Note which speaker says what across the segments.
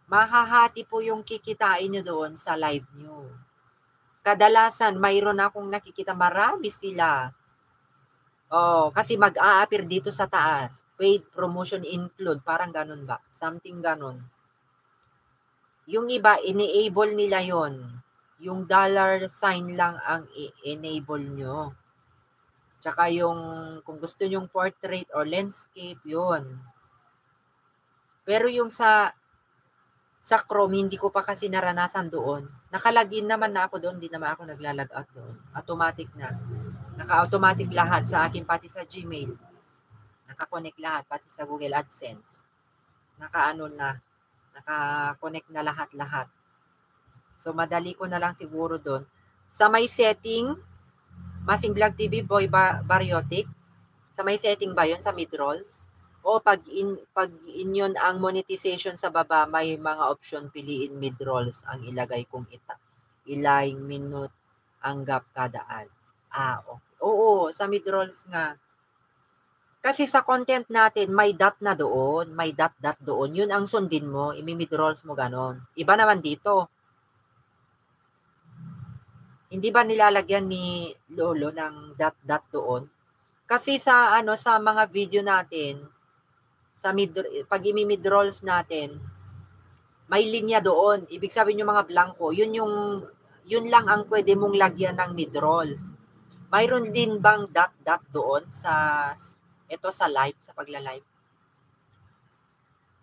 Speaker 1: mahahati po yung kikitain nyo doon sa live nyo. Kadalasan, mayroon akong nakikita, marami sila. Oh, kasi mag-a-appear dito sa taas. Paid promotion include, parang ganun ba? Something ganun. Yung iba, enable nila yon. Yung dollar sign lang ang i-enable nyo. Tsaka yung, kung gusto nyong portrait or landscape, yun. Pero yung sa Chrome, hindi ko pa kasi naranasan doon. Nakalagin naman na ako doon, hindi naman ako naglalag out doon. Automatic na. Naka-automatic lahat sa akin, pati sa Gmail. Naka-connect lahat, pati sa Google AdSense. Naka-connect na lahat-lahat. So, madali ko na lang siguro doon. Sa may setting, Masing Vlog TV, Boy Bariotic, sa may setting ba yun, sa mid-rolls? O pag yun ang monetization sa baba, may mga option, piliin mid-rolls ang ilagay kong ilang minute ang gap kada ads. Okay. Oo, sa mid-rolls nga. Kasi sa content natin, may dot na doon, may dot doon. Yun ang sundin mo, imi-mid-rolls mo ganon. Iba naman dito. Hindi ba nilalagyan ni Lolo ng dot doon? Kasi sa sa mga video natin, pag imi-mid rolls natin, may linya doon. Ibig sabihin yung mga blanco, yun lang ang pwede mong lagyan ng mid rolls. Mayroon din bang dot doon sa live, sa pagla-live?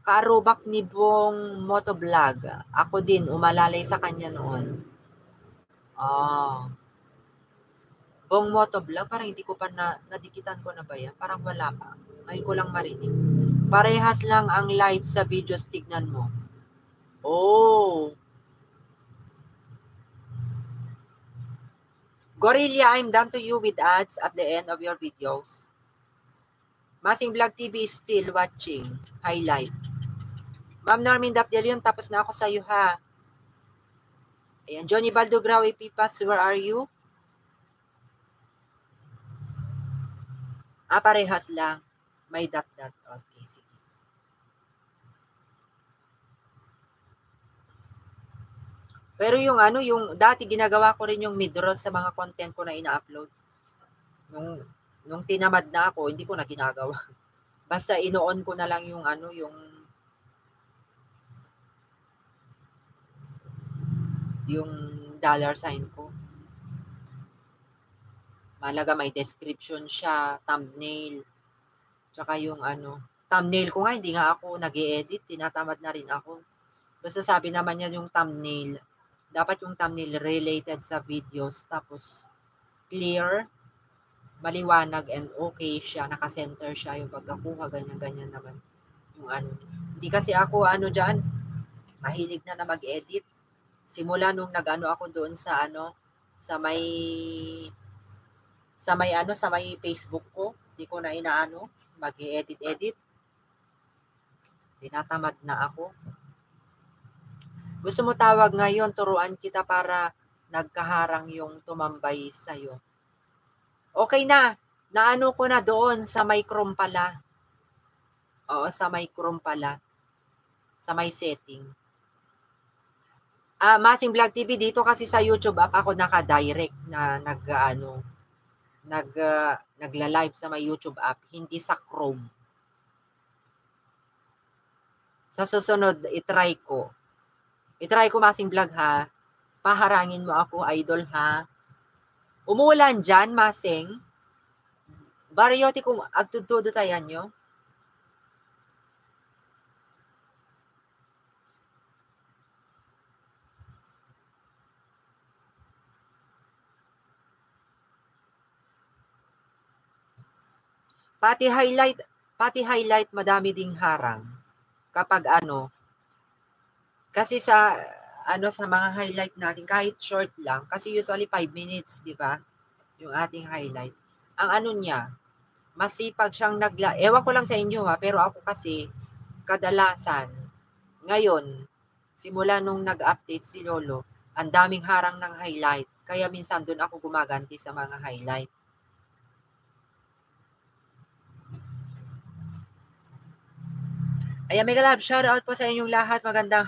Speaker 1: Kaarubak ni Bong Motovlog. Ako din, umalalay sa kanya noon. Bong Motovlog, parang hindi ko pa nadikitan ko na ba yan? Parang wala pa. Ngayon ko lang marinig. Parehas lang ang live sa videos, tignan mo. Oh. Gorilla, I'm done to you with ads at the end of your videos. Masing Vlog TV is still watching. Highlight. Ma'am Normin Dapdel yun, tapos na ako sa iyo ha. Ayan, Johnny Baldo Grawe Pipas, where are you? Parehas lang. May dot. Okay, sige. Pero yung yung dati ginagawa ko rin yung mid-roll sa mga content ko na ina-upload. Nung tinamad na ako, hindi ko na ginagawa. Basta ino-on ko na lang yung yung dollar sign ko. Malaga may description siya, thumbnail. Tsaka yung thumbnail ko nga, hindi nga ako nag-e-edit, tinatamad na rin ako. Basta sabi naman niya yung thumbnail, dapat yung thumbnail related sa videos, tapos clear, maliwanag, and okay siya, naka-center siya yung pagkakuha, ganyan naman. Yung hindi kasi ako dyan, mahilig na mag-edit. Simula nung ako doon sa sa may Facebook ko, hindi ko na mag-edit. Tinatamad na ako. Gusto mo tawag ngayon, turuan kita para nagkaharang yung tumambay sa'yo. Okay na. Naano ko na doon sa may Chrome pala. Oo, sa may Chrome pala. Sa may setting. Masing Vlog TV, dito kasi sa YouTube app ako naka-direct na nagla-live sa may YouTube app, hindi sa Chrome. Sa susunod, itry ko. Masing Vlog ha. Paharangin mo ako, idol ha. Umuulan dyan, Masing. Bariotic kung agtutudo tayo nyo. Pati highlight madami ding harang kapag kasi sa sa mga highlight natin kahit short lang kasi usually 5 minutes, di ba? Yung ating highlight. Ang niya, masipag siyang ewan ko lang sa inyo ha, pero ako kasi kadalasan ngayon simula nung nag-update si Lolo, ang daming harang ng highlight. Kaya minsan doon ako gumaganti sa mga highlight. Ayan, Mega Love, shout out po sa inyong lahat. Magandang